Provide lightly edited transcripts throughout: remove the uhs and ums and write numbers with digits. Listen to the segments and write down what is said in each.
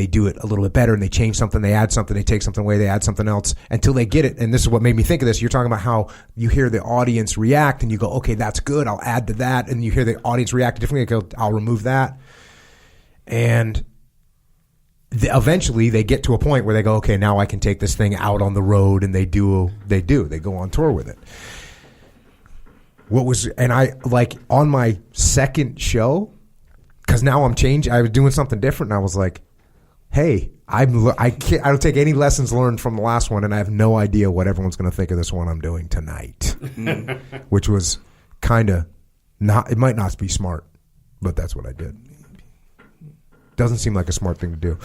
do it a little bit better, and they change something, they add something, they take something away, they add something else until they get it. And this is what made me think of this. You're talking about how you hear the audience react and you go, okay, that's good, I'll add to that. And you hear the audience react differently, you go, I'll remove that. And eventually they get to a point where they go, okay, now I can take this thing out on the road, and they go on tour with it. And I, like, on my second show, because now I was doing something different, and I was like, hey, I don't take any lessons learned from the last one, and I have no idea what everyone's going to think of this one I'm doing tonight. Which was kind of not, it might not be smart, but that's what I did. Doesn't seem like a smart thing to do.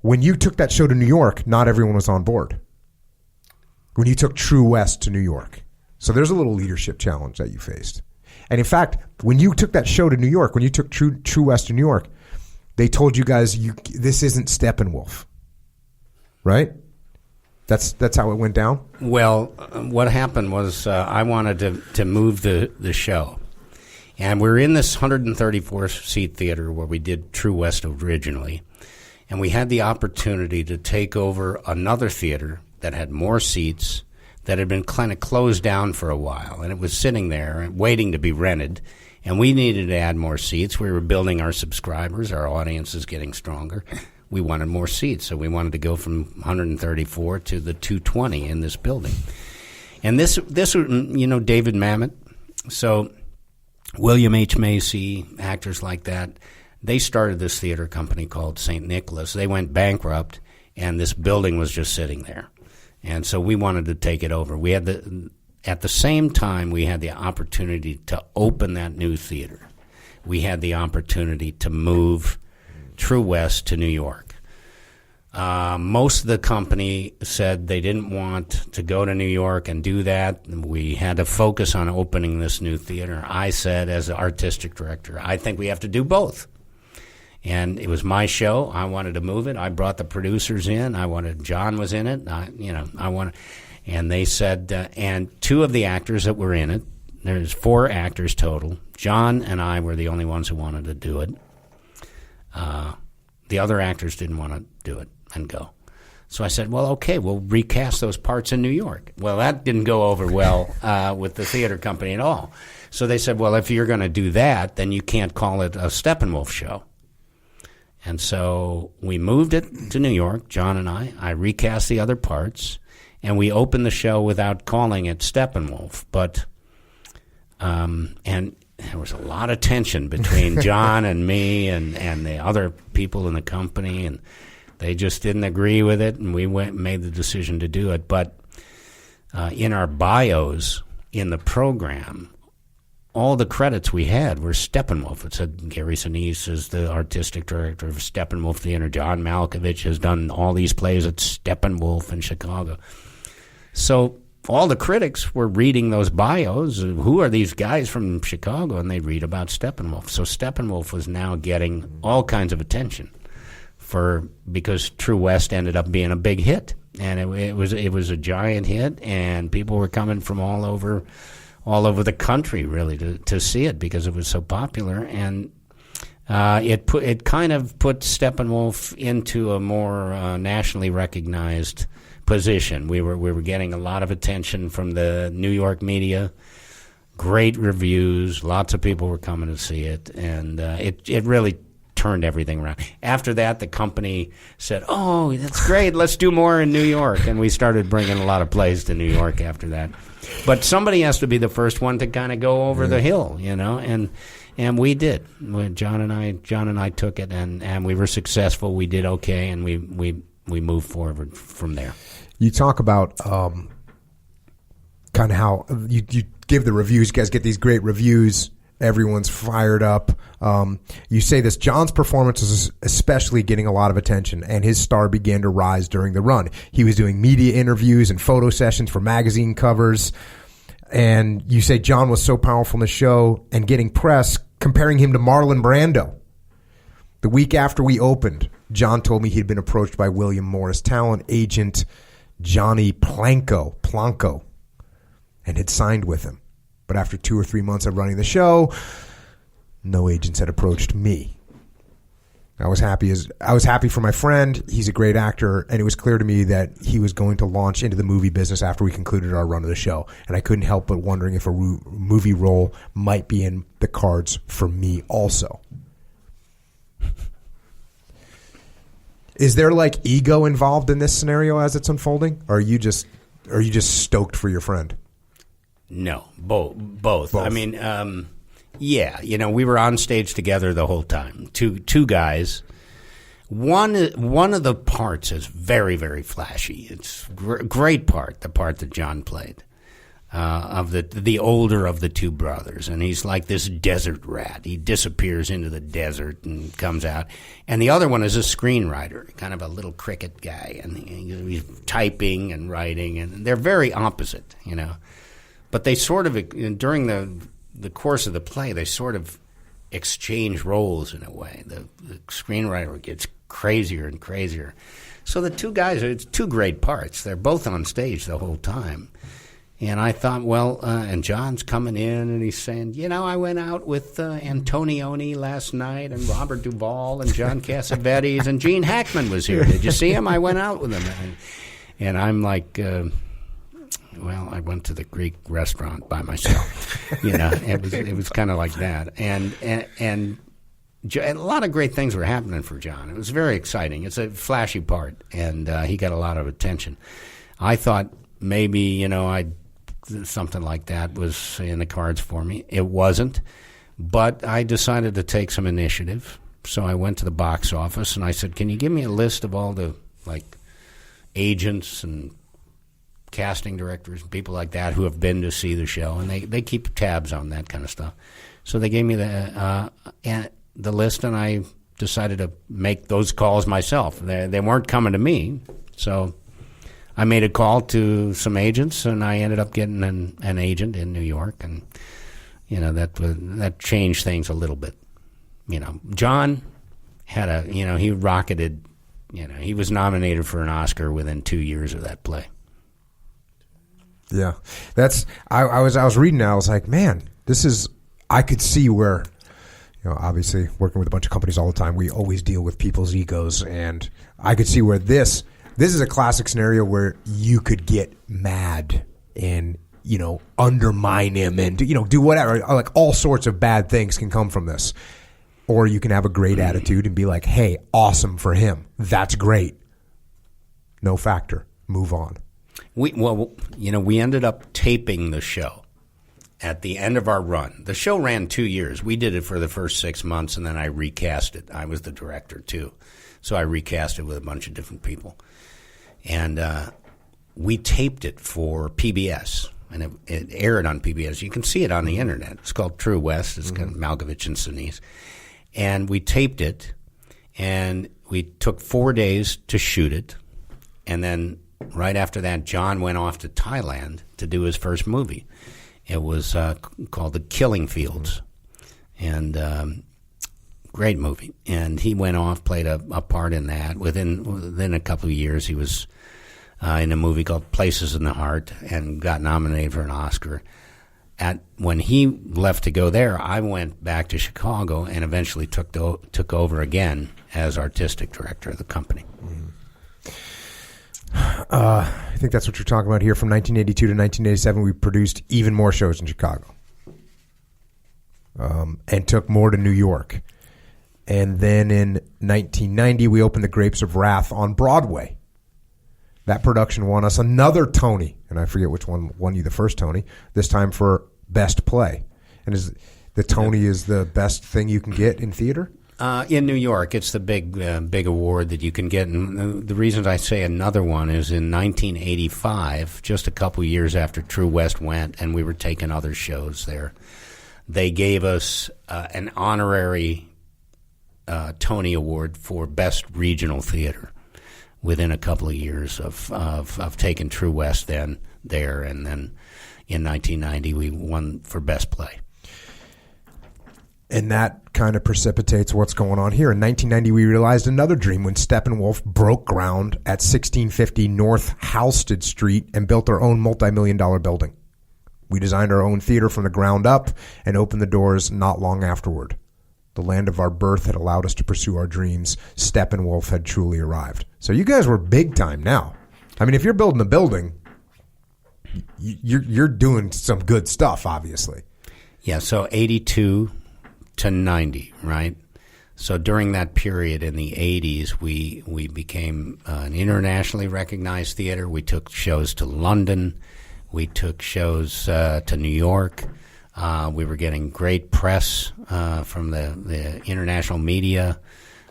When you took that show to New York, not everyone was on board. When you took True West to New York. So there's a little leadership challenge that you faced. And in fact, when you took that show to New York, when you took True West to New York, they told you guys, this isn't Steppenwolf, right? That's how it went down? Well, what happened was I wanted to move the show. And we're in this 134-seat theater where we did True West originally. And we had the opportunity to take over another theater that had more seats, that had been kind of closed down for a while. And it was sitting there waiting to be rented. And we needed to add more seats. We were building our subscribers. Our audience is getting stronger. We wanted more seats. So we wanted to go from 134 to the 220 in this building. And this David Mamet. So William H. Macy, actors like that, they started this theater company called St. Nicholas. They went bankrupt, and this building was just sitting there. And so we wanted to take it over. We had at the same time, we had the opportunity to open that new theater. We had the opportunity to move True West to New York. Most of the company said they didn't want to go to New York and do that. We had to focus on opening this new theater. I said, as an artistic director, I think we have to do both. And it was my show. I wanted to move it. I brought the producers in. John was in it. And they said, and two of the actors that were in it, there's 4 actors total. John and I were the only ones who wanted to do it. The other actors didn't want to do it and go. So I said, well, okay, we'll recast those parts in New York. Well, that didn't go over well with the theater company at all. So they said, well, if you're going to do that, then you can't call it a Steppenwolf show. And so we moved it to New York, John and I recast the other parts, and we opened the show without calling it Steppenwolf. But and there was a lot of tension between John and me and the other people in the company, and they just didn't agree with it, and we made the decision to do it. But in our bios in the program, all the credits we had were Steppenwolf. It said Gary Sinise is the artistic director of Steppenwolf Theater. John Malkovich has done all these plays at Steppenwolf in Chicago. So all the critics were reading those bios. Who are these guys from Chicago? And they read about Steppenwolf. So Steppenwolf was now getting all kinds of attention because True West ended up being a big hit. And it was a giant hit, and people were coming from all over the country, really, to see it because it was so popular. And it kind of put Steppenwolf into a more nationally recognized position. We were getting a lot of attention from the New York media, great reviews, lots of people were coming to see it, and it really turned everything around. After that, the company said, oh, that's great, let's do more in New York, and we started bringing a lot of plays to New York after that. But somebody has to be the first one to kind of go over the hill, and we did. John and I took it, and we were successful. We did okay, and we moved forward from there. You talk about kind of how you give the reviews. You guys get these great reviews. Everyone's fired up. You say this, John's performance is especially getting a lot of attention, and his star began to rise during the run. He was doing media interviews and photo sessions for magazine covers, and you say John was so powerful in the show and getting press comparing him to Marlon Brando. The week after we opened, John told me he'd been approached by William Morris talent agent Johnny Planco, and had signed with him. But after 2 or 3 months of running the show, no agents had approached me. I was happy for my friend. He's a great actor, and it was clear to me that he was going to launch into the movie business after we concluded our run of the show. And I couldn't help but wondering if a movie role might be in the cards for me also. Is there like ego involved in this scenario as it's unfolding, or are you just stoked for your friend? No, both. I mean, yeah, we were on stage together the whole time. Two guys. One of the parts is very, very flashy. It's great part, the part that John played, of the older of the two brothers, and he's like this desert rat. He disappears into the desert and comes out. And the other one is a screenwriter, kind of a little cricket guy, and he's typing and writing, and they're very opposite, But they sort of, during the course of the play, they sort of exchange roles in a way. The screenwriter gets crazier and crazier. So the two guys, it's two great parts. They're both on stage the whole time. And I thought, well, and John's coming in and he's saying, I went out with Antonioni last night and Robert Duvall and John Cassavetes and Gene Hackman was here. Did you see him? I went out with him. And I'm like, well, I went to the Greek restaurant by myself. It was kind of like that. And a lot of great things were happening for John. It was very exciting. It's a flashy part, and he got a lot of attention. I thought maybe, something like that was in the cards for me. It wasn't, but I decided to take some initiative. So I went to the box office, and I said, can you give me a list of all the, agents and casting directors, people like that who have been to see the show, and they keep tabs on that kind of stuff. So they gave me the list, and I decided to make those calls myself. They weren't coming to me, so I made a call to some agents, and I ended up getting an agent in New York, and that changed things a little bit. John had he rocketed. He was nominated for an Oscar within 2 years of that play. Yeah, I was reading that. I was like, man, I could see where, obviously working with a bunch of companies all the time, we always deal with people's egos, and I could see where this is a classic scenario where you could get mad and, undermine him and, do whatever. Like all sorts of bad things can come from this. Or you can have a great attitude and be like, hey, awesome for him. That's great. No factor. Move on. We ended up taping the show at the end of our run. The show ran 2 years. We did it for the first 6 months, and then I recast it. I was the director, too. So I recast it with a bunch of different people. And we taped it for PBS, and it aired on PBS. You can see it on the Internet. It's called True West. It's got Malkovich and Sinise. And we taped it, and we took 4 days to shoot it. And then right after that, John went off to Thailand to do his first movie. It was called The Killing Fields, and great movie. And he went off, played a part in that. Within a couple of years, he was in a movie called Places in the Heart and got nominated for an Oscar. When he left to go there, I went back to Chicago and eventually took over again as artistic director of the company. I think that's what you're talking about here. From 1982 to 1987, we produced even more shows in Chicago, and took more to New York. And then in 1990, we opened The Grapes of Wrath on Broadway. That production won us another Tony, and I forget which one won you the first Tony, this time for Best Play. And is the Tony is the best thing you can get in theater? In New York, it's the big award that you can get. And the reason I say another one is in 1985, just a couple years after True West went, and we were taking other shows there, they gave us an honorary Tony Award for Best Regional Theater within a couple of years of taking True West there, and then in 1990 we won for Best Play. And that kind of precipitates what's going on here. In 1990, we realized another dream when Steppenwolf broke ground at 1650 North Halsted Street and built our own multi-million-dollar building. We designed our own theater from the ground up and opened the doors not long afterward. The land of our birth had allowed us to pursue our dreams. Steppenwolf had truly arrived. So you guys were big time now. I mean, if you're building a building, you're doing some good stuff, obviously. Yeah, so 82 to 90, right? So during that period in the 80s, we became an internationally recognized theater. We took shows to London. We took shows to New York. We were getting great press from the international media.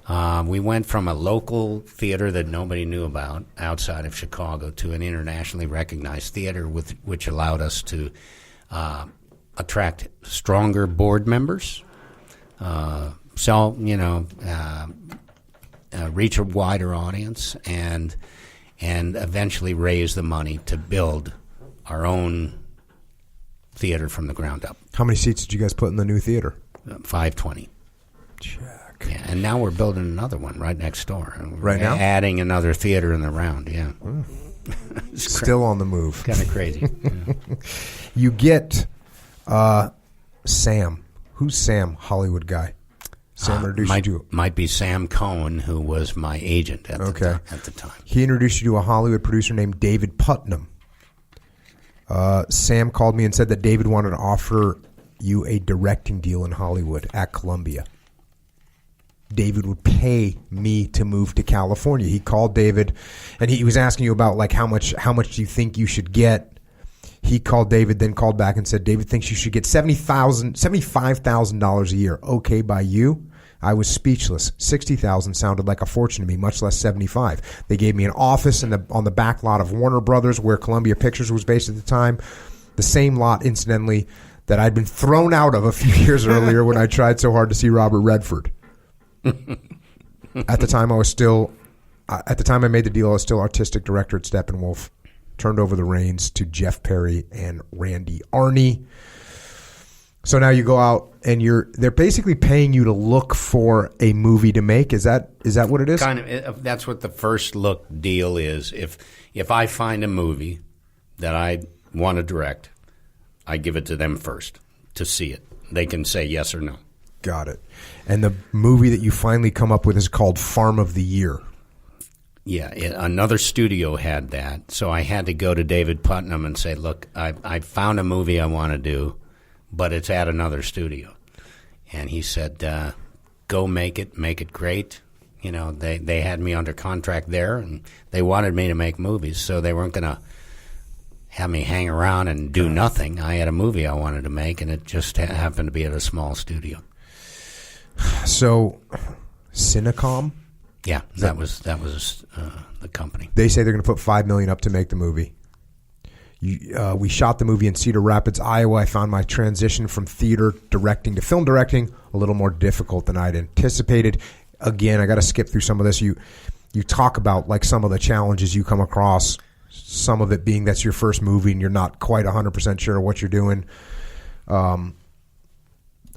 We went from a local theater that nobody knew about outside of Chicago to an internationally recognized theater, which allowed us to attract stronger board members, reach a wider audience, and eventually raise the money to build our own theater from the ground up. How many seats did you guys put in the new theater? 520. Check. Yeah, and now we're building another one right next door. Right now? Adding another theater in the round, yeah. Still on the move. Kind of crazy. Yeah. You get Sam. Who's Sam, Hollywood guy? Sam introduced you. Might be Sam Cohen, who was my agent at the time. He introduced you to a Hollywood producer named David Putnam. Sam called me and said that David wanted to offer you a directing deal in Hollywood at Columbia. David would pay me to move to California. He called David, and he was asking you about like how much do you think you should get. He called David, then called back and said David thinks you should get $75,000 a year. Okay by you? I was speechless. $60,000 sounded like a fortune to me, much less $75,000. They gave me an office on the back lot of Warner Brothers, where Columbia Pictures was based at the time. The same lot, incidentally, that I'd been thrown out of a few years earlier when I tried so hard to see Robert Redford. At the time, I made the deal, I was still artistic director at Steppenwolf. Turned over the reins to Jeff Perry and Randy Arney. So now you go out and they're basically paying you to look for a movie to make. Is that what it is? Kind of. That's what the first look deal is. If I find a movie that I want to direct, I give it to them first to see it. They can say yes or no. Got it. And the movie that you finally come up with is called Farm of the Year. Yeah, another studio had that, so I had to go to David Putnam and say, look, I found a movie I want to do, but it's at another studio. And he said, go make it great. You know, they had me under contract there, and they wanted me to make movies, so they weren't going to have me hang around and do nothing. I had a movie I wanted to make, and it just happened to be at a small studio. So, Cinecom? Yeah, that was the company. They say they're going to put $5 million up to make the movie. We shot the movie in Cedar Rapids, Iowa. I found my transition from theater directing to film directing a little more difficult than I'd anticipated. Again, I got to skip through some of this. You talk about like some of the challenges you come across. Some of it being that's your first movie and you're not quite 100% sure what you're doing.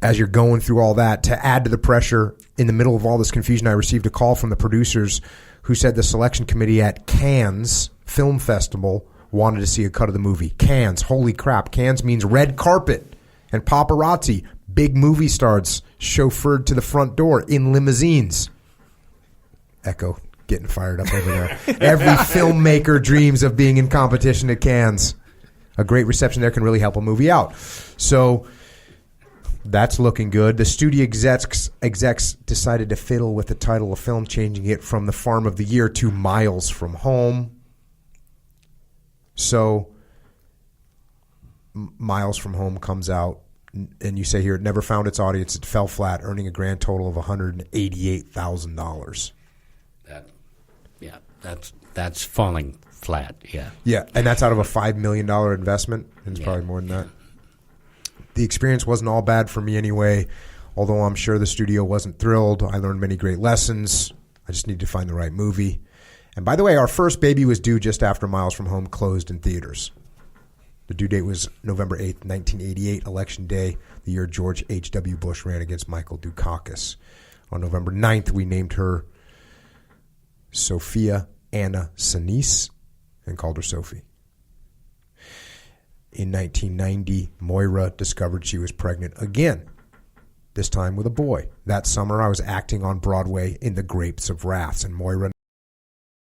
As you're going through all that, to add to the pressure, in the middle of all this confusion, I received a call from the producers who said the selection committee at Cannes Film Festival wanted to see a cut of the movie. Cannes, holy crap. Cannes means red carpet and paparazzi. Big movie stars chauffeured to the front door in limousines. Echo getting fired up over there. Every filmmaker dreams of being in competition at Cannes. A great reception there can really help a movie out. So that's looking good. The studio execs decided to fiddle with the title of film, changing it from The Farm of the Year to Miles from Home. So Miles from Home comes out, and you say here it never found its audience. It fell flat, earning a grand total of $188,000. That's falling flat. Yeah. Yeah, and that's out of a $5 million investment. And it's probably more than that. The experience wasn't all bad for me anyway, although I'm sure the studio wasn't thrilled. I learned many great lessons. I just needed to find the right movie. And by the way, our first baby was due just after Miles from Home closed in theaters. The due date was November 8th, 1988, Election Day, the year George H.W. Bush ran against Michael Dukakis. On November 9th, we named her Sophia Anna Sinise and called her Sophie. In 1990, Moira discovered she was pregnant again. this time with a boy. That summer, I was acting on Broadway in The Grapes of Wrath, and Moira